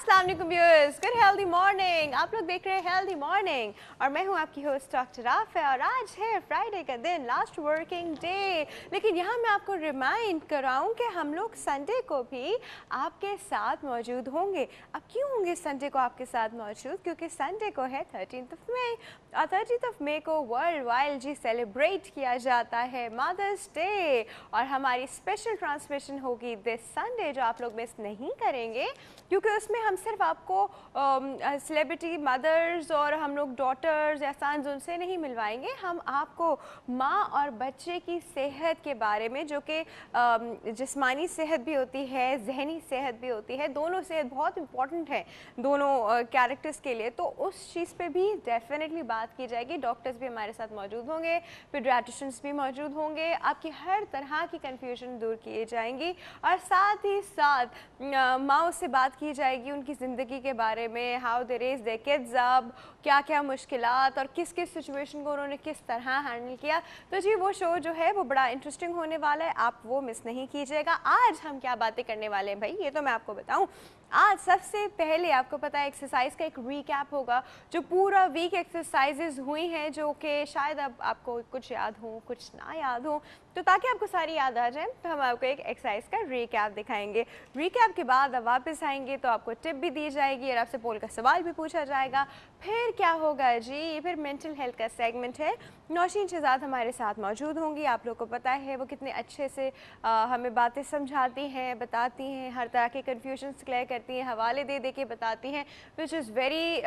अस्सलाम वालेकुम viewers, good healthy morning. आप लोग देख रहे हैं हेल्दी मॉर्निंग और मैं हूं आपकी होस्ट डॉक्टर आफिया और आज है फ्राइडे का दिन, लास्ट वर्किंग डे। लेकिन यहाँ मैं आपको रिमाइंड कराऊं कि हम लोग संडे को भी आपके साथ मौजूद होंगे। अब क्यों होंगे संडे को आपके साथ मौजूद? क्योंकि संडे को है 13 मई और 13 मई को वर्ल्ड वाइड जी सेलिब्रेट किया जाता है मदर्स डे और हमारी स्पेशल ट्रांसमिशन होगी दिस संडे जो आप लोग मिस नहीं करेंगे, क्योंकि उसमें हम सिर्फ आपको सेलिब्रिटी मदर्स और हम लोग डॉटर्स या सन्स उनसे नहीं मिलवाएंगे। हम आपको माँ और बच्चे की सेहत के बारे में, जो कि जिस्मानी सेहत भी होती है, जहनी सेहत भी होती है, दोनों सेहत बहुत इंपॉर्टेंट है दोनों कैरेक्टर्स के लिए, तो उस चीज़ पे भी डेफिनेटली बात की जाएगी। डॉक्टर्स भी हमारे साथ मौजूद होंगे, पीडियाट्रिशियंस भी मौजूद होंगे, आपकी हर तरह की कन्फ्यूजन दूर किए जाएंगी और साथ ही साथ माँ से बात की जाएगी उनकी ज़िंदगी के बारे में, how they raise their kids up, क्या क्या मुश्किलात और किस किस सिचुएशन को उन्होंने किस तरह हैंडल किया। तो जी वो शो जो है वो बड़ा इंटरेस्टिंग होने वाला है, आप वो मिस नहीं कीजिएगा। आज हम क्या बातें करने वाले हैं भाई, ये तो मैं आपको बताऊं। आज सबसे पहले आपको पता है एक्सरसाइज का एक रीकैप होगा, जो पूरा वीक एक्सरसाइजेज हुई हैं, जो कि शायद अब आपको कुछ याद हो कुछ ना याद हो, तो ताकि आपको सारी याद आ जाए तो हम आपको एक एक्सरसाइज का रीकैप दिखाएंगे। रीकैप के बाद अब वापस आएंगे तो आपको टिप भी दी जाएगी और आपसे पोल का सवाल भी पूछा जाएगा। फिर क्या होगा जी, फिर मेंटल हेल्थ का सेगमेंट है, नौशीन शहजाद हमारे साथ मौजूद होंगी। आप लोग को पता है वो कितने अच्छे से हमें बातें समझाती हैं, बताती हैं, हर तरह के कन्फ्यूजन्स क्लियर करती हैं, हवाले दे दे के बताती हैं, which is very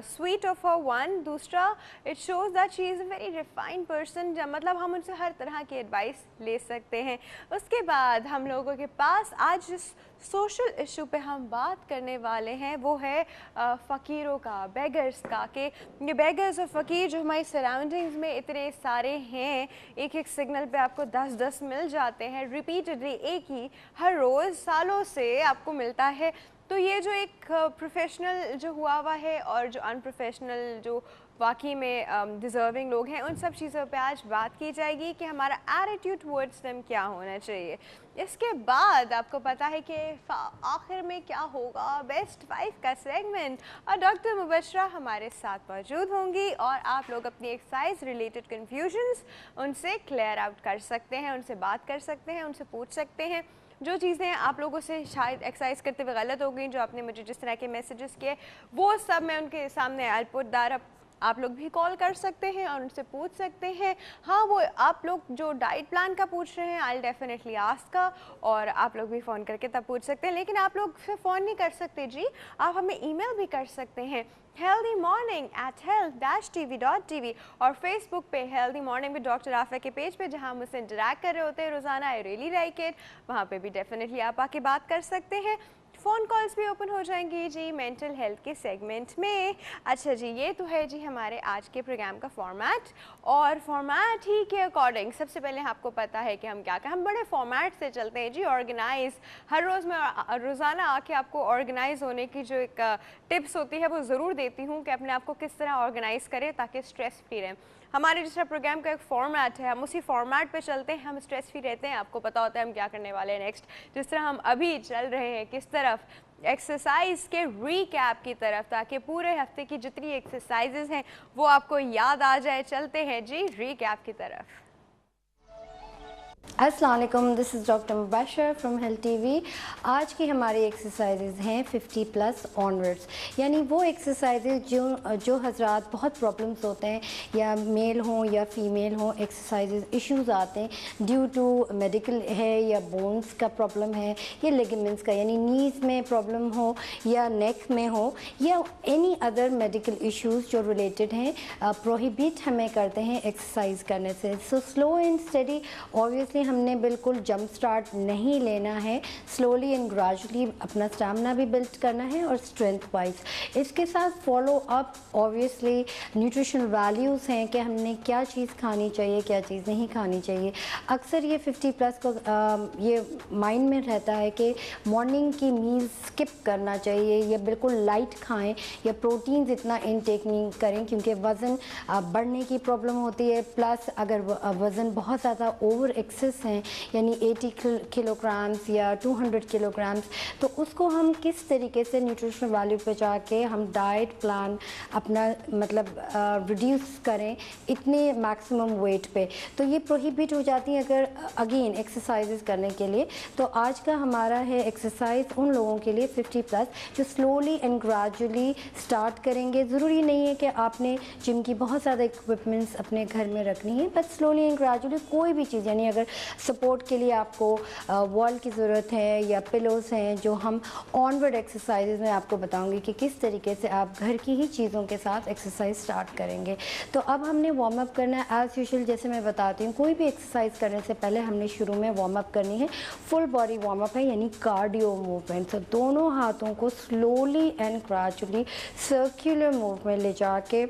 sweet of her one. दूसरा, it shows that she is a very refined person, मतलब हम उनसे हर तरह की एडवाइस ले सकते हैं। उसके बाद हम लोगों के पास आज जिस सोशल इशू पे हम बात करने वाले हैं वो है फ़कीरों का, बेगर्स का, कि ये बेगर्स और फ़कीर जो हमारी सराउंडिंग्स में इतने सारे हैं, एक एक सिग्नल पे आपको 10-10 मिल जाते हैं रिपीटेडली, एक ही हर रोज़ सालों से आपको मिलता है। तो ये जो एक प्रोफेशनल जो हुआ हुआ है और जो अनप्रोफेशनल जो वाकई में डिज़र्विंग लोग हैं, उन सब चीज़ों पे आज बात की जाएगी कि हमारा एटीट्यूड टुवर्ड्स देम क्या होना चाहिए। इसके बाद आपको पता है कि आखिर में क्या होगा, बेस्ट 5 का सेगमेंट और डॉक्टर मुबशरा हमारे साथ मौजूद होंगी और आप लोग अपनी एक्सरसाइज रिलेटेड कन्फ्यूजन्स उनसे क्लियर आउट कर सकते हैं, उनसे बात कर सकते हैं, उनसे पूछ सकते हैं। जो चीज़ें आप लोगों से शायद एक्सरसाइज करते हुए गलत हो गई, जो आपने मुझे जिस तरह के मैसेजेस किए, वो सब मैं उनके सामने आई पुट दैट अप। आप लोग भी कॉल कर सकते हैं और उनसे पूछ सकते हैं। हाँ, वो आप लोग जो डाइट प्लान का पूछ रहे हैं, आई डेफिनेटली आस्क का, और आप लोग भी फ़ोन करके तब पूछ सकते हैं। लेकिन आप लोग सिर्फ फ़ोन नहीं कर सकते जी, आप हमें ईमेल भी कर सकते हैं healthymorning@health-tv.tv और फेसबुक पे healthy morning with doctor Afia के पेज पे, जहाँ हम उससे इंटरैक्ट कर रहे होते हैं रोज़ाना, आई रियली लाइक इट, वहाँ पे भी डेफिनेटली आप आके बात कर सकते हैं। फ़ोन कॉल्स भी ओपन हो जाएंगी जी मेंटल हेल्थ के सेगमेंट में। अच्छा जी, ये तो है जी हमारे आज के प्रोग्राम का फॉर्मेट, और फॉर्मेट ही के अकॉर्डिंग सबसे पहले आपको पता है कि हम क्या करें, हम बड़े फॉर्मेट से चलते हैं जी, ऑर्गेनाइज। हर रोज़ मैं रोज़ाना आके आपको ऑर्गेनाइज होने की जो एक टिप्स होती है वो ज़रूर देती हूँ कि अपने आप को किस तरह ऑर्गेनाइज़ करें ताकि स्ट्रेस फ्री रहें। हमारे जिस तरह प्रोग्राम का एक फॉर्मेट है, हम उसी फॉर्मेट पे चलते हैं, हम स्ट्रेस फ्री रहते हैं, आपको पता होता है हम क्या करने वाले हैं नेक्स्ट। जिस तरह हम अभी चल रहे हैं किस तरफ, एक्सरसाइज के रीकैप की तरफ, ताकि पूरे हफ्ते की जितनी एक्सरसाइजेज हैं वो आपको याद आ जाए। चलते हैं जी रीकैप की तरफ। अस्सलाम वालेकुम, this is doctor Mubashar from Health TV. आज की हमारी एक्सरसाइजेज हैं 50+ ऑनवर्ड्स, यानी वो एक्सरसाइजेज जो हजरात बहुत प्रॉब्लम्स होते हैं, या मेल हों या फीमेल हों, एक्सरसाइजेज इश्यूज़ आते हैं ड्यू टू मेडिकल है, या बोन्स का प्रॉब्लम है, या लिगामेंट्स का, यानी नीज़ में प्रॉब्लम हो या नेक में हो, या एनी अदर मेडिकल इश्यूज़ जो रिलेटेड हैं, प्रोहिबिट हमें करते हैं एक्सरसाइज करने से। So slow and study, obviously हमने बिल्कुल जंप स्टार्ट नहीं लेना है, स्लोली एंड ग्रेजुअली अपना स्टैमिना भी बिल्ड करना है और स्ट्रेंथ वाइज। इसके साथ follow up obviously nutritional values हैं कि हमने क्या चीज़ खानी चाहिए, क्या चीज़ नहीं खानी चाहिए। अक्सर ये 50+ को ये माइंड में रहता है कि मॉर्निंग की मील स्किप करना चाहिए, या बिल्कुल लाइट खाएं, या प्रोटीन्स इतना इनटेक नहीं करें क्योंकि वज़न बढ़ने की प्रॉब्लम होती है। प्लस अगर वज़न बहुत ज़्यादा ओवर एक्सेस एक्सेस हैं यानी 80 किलोग्राम्स या 200 किलोग्राम्स, तो उसको हम किस तरीके से न्यूट्रिशनल वैल्यू पे जाके हम डाइट प्लान अपना मतलब रिड्यूस करें इतने मैक्सिमम वेट पे, तो ये प्रोहिबिट हो जाती है अगर अगेन एक्सरसाइजेस करने के लिए। तो आज का हमारा है एक्सरसाइज उन लोगों के लिए 50 प्लस जो स्लोली एंड ग्रेजुअली स्टार्ट करेंगे। ज़रूरी नहीं है कि आपने जिम की बहुत ज़्यादा इक्विपमेंट्स अपने घर में रखनी है, बट स्लोली एंड ग्रेजुअली कोई भी चीज़, यानी अगर सपोर्ट के लिए आपको वॉल की ज़रूरत है या पिलोस हैं, जो हम ऑनवर्ड एक्सरसाइजेज में आपको बताऊंगी कि किस तरीके से आप घर की ही चीज़ों के साथ एक्सरसाइज स्टार्ट करेंगे। तो अब हमने वार्म अप करना है एज़ यूजुअल। जैसे मैं बताती हूँ, कोई भी एक्सरसाइज करने से पहले हमने शुरू में वार्म अप करनी है, फुल बॉडी वार्म अप है यानी कार्डियो मूवमेंट। तो दोनों हाथों को slowly and gradually circular move में ले जाके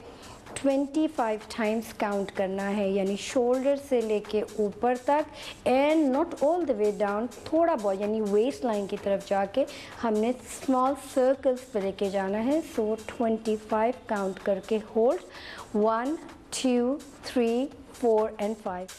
25 टाइम्स काउंट करना है, यानी शोल्डर से लेके ऊपर तक and not all the way down, थोड़ा बहुत यानी वेस्ट लाइन की तरफ जाके हमने स्मॉल सर्कल्स पे लेके जाना है। सो 25 काउंट करके होल्ड, 1 2 3 4 एंड 5।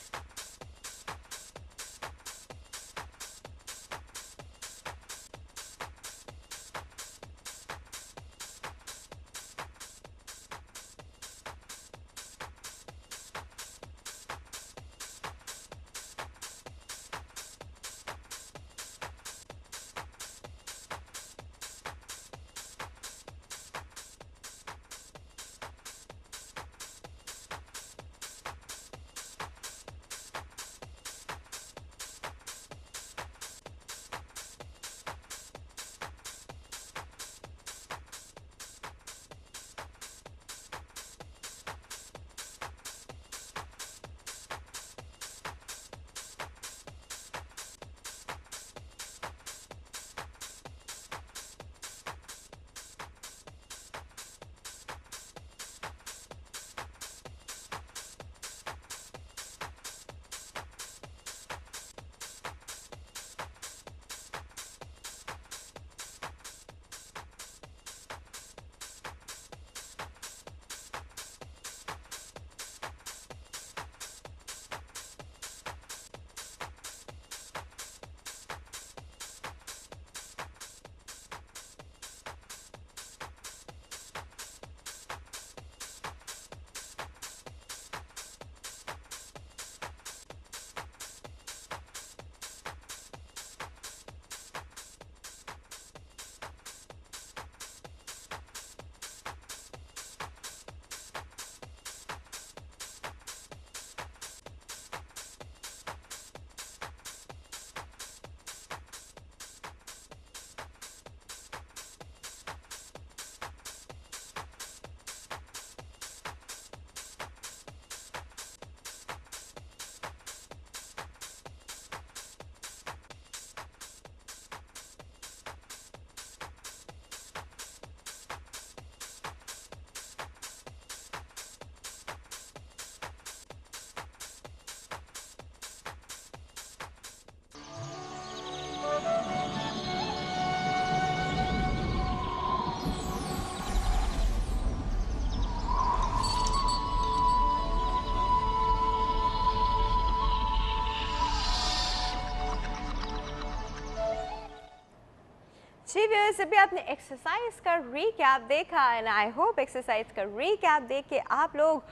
जी व्यूअर्स, अभी आपने एक्सरसाइज का रीकैप देखा एंड आई होप एक्सरसाइज का रीकैप देख के आप लोग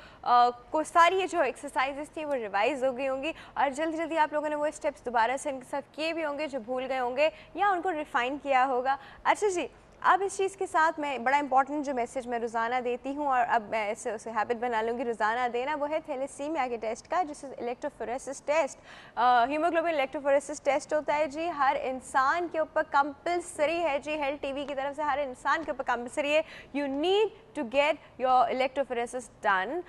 को सारी ये जो एक्सरसाइजेस थी वो रिवाइज हो गई होंगी और जल्दी जल्दी आप लोगों ने वो स्टेप्स दोबारा से इनके साथ किए भी होंगे जो भूल गए होंगे या उनको रिफाइन किया होगा। अच्छा जी, अब इस चीज़ के साथ मैं बड़ा इंपॉर्टेंट जो मैसेज मैं रोज़ाना देती हूँ और अब मैं इसे उसे हैबिट बना लूँगी रोज़ाना देना, वो है थैलेसीमिया के टेस्ट का, जिससे electrophoresis test, haemoglobin electrophoresis test होता है जी। हर इंसान के ऊपर कंपलसरी है जी, हेल्थ टीवी की तरफ से हर इंसान के ऊपर कंपलसरी है। You need to get your electrophoresis done.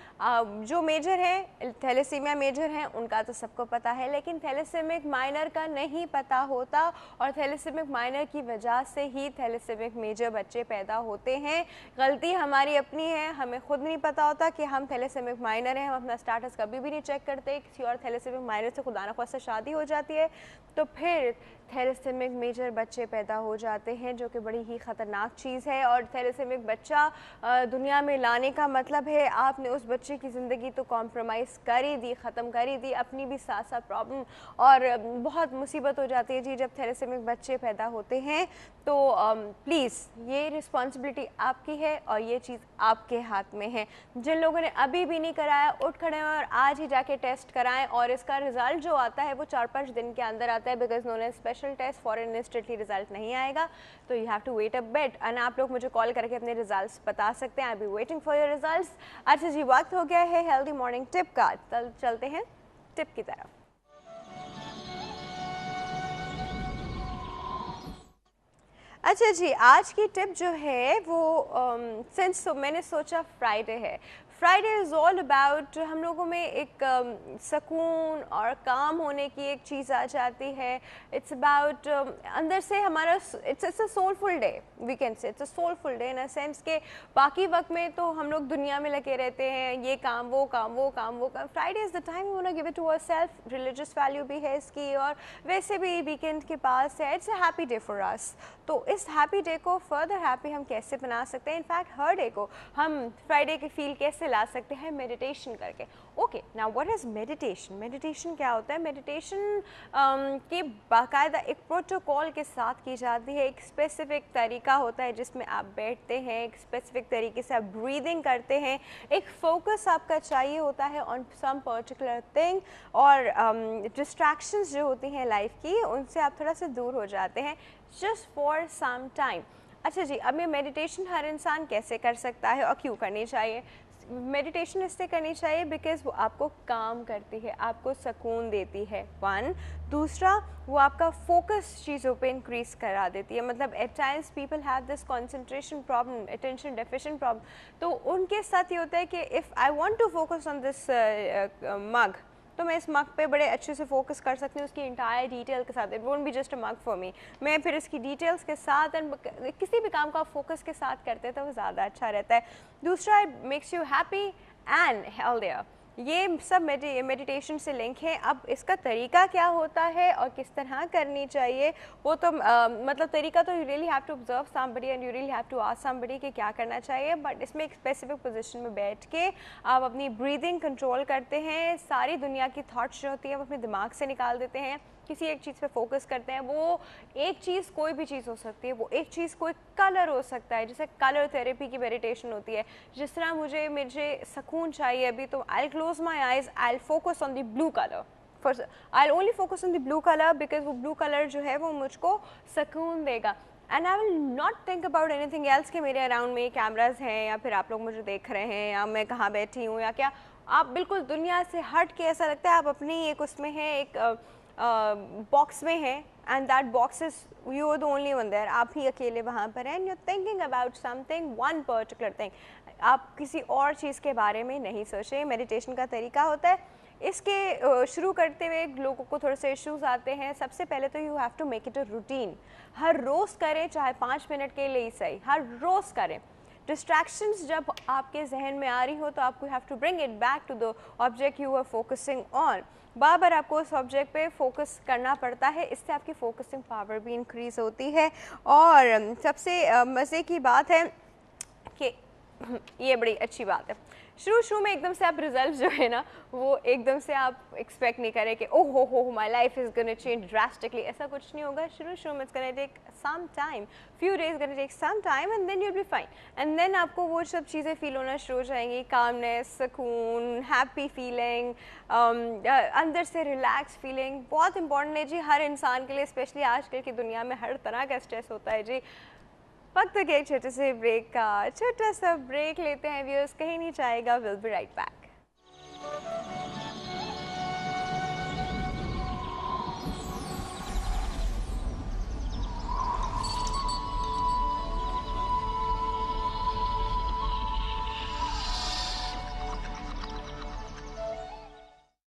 जो मेजर है थैलेसीमिया मेजर हैं उनका तो सबको पता है, लेकिन थैलेसेमिक माइनर का नहीं पता होता और थैलेसेमिक माइनर की वजह से ही थैलेसेमिक मेजर बच्चे पैदा होते हैं। गलती हमारी अपनी है, हमें खुद नहीं पता होता कि हम थैलेसेमिक माइनर हैं, हम अपना स्टेटस कभी भी नहीं चेक करते। किसी और थैलेसेमिक माइनर से खुदा न ख्वास्ता शादी हो जाती है तो फिर थैलेसेमिक मेजर बच्चे पैदा हो जाते हैं, जो कि बड़ी ही ख़तरनाक चीज़ है। और थैलेसेमिक बच्चा दुनिया में लाने का मतलब है आपने उस बच्चे की ज़िंदगी तो कॉम्प्रोमाइज़ कर ही दी, ख़त्म कर ही दी, अपनी भी साथ साथ प्रॉब्लम और बहुत मुसीबत हो जाती है जी जब थैलेसेमिक बच्चे पैदा होते हैं। तो प्लीज़ ये रिस्पॉन्सिबिलिटी आपकी है और ये चीज़ आपके हाथ में है। जिन लोगों ने अभी भी नहीं कराया, उठ खड़े हैं और आज ही जाके टेस्ट कराएं, और इसका रिज़ल्ट जो आता है वो 4-5 दिन के अंदर आता है, because known as special test फॉरन इंस्टेंटली रिजल्ट नहीं आएगा, तो you have to wait a bit. And आप लोग मुझे कॉल करके अपने रिजल्ट्स बता सकते हैं। I be waiting for your results. अच्छा जी, वक्त हो गया है हेल्दी मॉर्निंग टिप का, चलते हैं टिप की तरफ। अच्छा जी, आज की टिप जो है वो सिंस मैंने सोचा फ्राइडे है, फ्राइडे इज़ ऑल अबाउट हम लोगों में एक सुकून और काम होने की एक चीज़ आ जाती है। इट्स अबाउट अंदर से हमारा it's a soulful day, we can say it's a soulful day in a sense के बाकी वक्त में तो हम लोग दुनिया में लगे रहते हैं, ये काम वो काम वो काम वो काम। Friday is the time we want to give it to ourself, religious value भी है इसकी और वैसे भी वीकेंड के पास है। It's a happy day for us. तो इस हैप्पी डे को फर्दर हैप्पी हम कैसे बना सकते हैं, इनफैक्ट हर डे को हम फ्राइडे की फील कैसे ला सकते हैं, मेडिटेशन करके। Okay, now what is meditation? Meditation क्या होता है? मेडिटेशन के बाकायदा एक प्रोटोकॉल के साथ की जाती है, एक स्पेसिफिक तरीका होता है जिसमें आप बैठते हैं, एक स्पेसिफिक तरीके से आप ब्रीदिंग करते हैं, एक फोकस आपका चाहिए होता है ऑन सम पर्टिकुलर थिंग, और डिस्ट्रैक्शंस जो होती हैं लाइफ की उनसे आप थोड़ा सा दूर हो जाते हैं जस्ट फॉर सम टाइम। अच्छा जी, अब ये मेडिटेशन हर इंसान कैसे कर सकता है और क्यों करनी चाहिए? मेडिटेशन इससे करनी चाहिए बिकॉज वो आपको काम करती है, आपको सुकून देती है, वन। दूसरा, वो आपका फोकस चीज़ों पे इंक्रीज़ करा देती है। मतलब at times people have this concentration problem, attention deficient problem, तो उनके साथ ये होता है कि if I want to focus on this mug, तो मैं इस मग पे बड़े अच्छे से फोकस कर सकती हूँ उसकी इंटायर डिटेल के साथ। It won't be just a mug for me, मैं फिर इसकी डिटेल्स के साथ एंड किसी भी काम को आप फोकस के साथ करते हैं तो वो ज़्यादा अच्छा रहता है। दूसरा, it makes you happy and healthier. ये सब मेडिटेशन से लिंक है। अब इसका तरीका क्या होता है और किस तरह करनी चाहिए वो तो मतलब तरीका तो you really have to observe somebody and you really have to ask somebody कि क्या करना चाहिए, बट इसमें एक स्पेसिफिक पोजीशन में बैठ के आप अपनी ब्रीदिंग कंट्रोल करते हैं, सारी दुनिया की थॉट्स जो होती है वो अपने दिमाग से निकाल देते हैं, किसी एक चीज़ पे फोकस करते हैं। वो एक चीज़ कोई भी चीज़ हो सकती है, वो एक चीज़ कोई कलर हो सकता है, जैसे कलर थेरेपी की मेडिटेशन होती है। जिस तरह मुझे सुकून चाहिए अभी, तो आई close my eyes, I focus on the blue colour, I only focus on the blue colour because वो ब्लू कलर जो है वो मुझको सुकून देगा। And I will not think about anything else कि मेरे अराउंड में कैमराज हैं या फिर आप लोग मुझे देख रहे हैं या मैं कहाँ बैठी हूँ या क्या। आप बिल्कुल दुनिया से हट के, ऐसा लगता है आप अपनी एक उसमें हैं, एक बॉक्स में है, and that box is you are the only one there, आप ही अकेले वहाँ पर हैं, and you thinking about something, one particular thing, आप किसी और चीज़ के बारे में नहीं सोचें। मेडिटेशन का तरीका होता है। इसके शुरू करते हुए लोगों को थोड़े से इश्यूज आते हैं। सबसे पहले तो you have to make it a routine, हर रोज़ करें, चाहे 5 मिनट के लिए ही सही, हर रोज़ करें। डिस्ट्रैक्शंस जब आपके जहन में आ रही हो तो आपको have to bring it back to the object you are focusing on. बार बार आपको उस ऑब्जेक्ट पे फोकस करना पड़ता है, इससे आपकी फोकसिंग पावर भी इंक्रीज़ होती है। और सबसे मज़े की बात है कि ये बड़ी अच्छी बात है, शुरू में एकदम से आप रिजल्ट जो है ना वो एकदम से आप एक्सपेक्ट नहीं करें कि ओह हो my life is gonna change drastically, ऐसा कुछ नहीं होगा। शुरू में it's gonna take some time, few days gonna take some time and then you will be fine, and then आपको वो सब चीज़ें फील होना शुरू हो जाएंगी, कामनेस, सुकून, हैप्पी फीलिंग, अंदर से रिलैक्स फीलिंग। बहुत इंपॉर्टेंट है जी हर इंसान के लिए, स्पेशली आजकल की दुनिया में हर तरह का स्ट्रेस होता है जी। वक्त के एक छोटे से ब्रेक का छोटा सा ब्रेक लेते हैं व्यूअर्स, कहीं नहीं जाएगा, विल बी राइट बैक।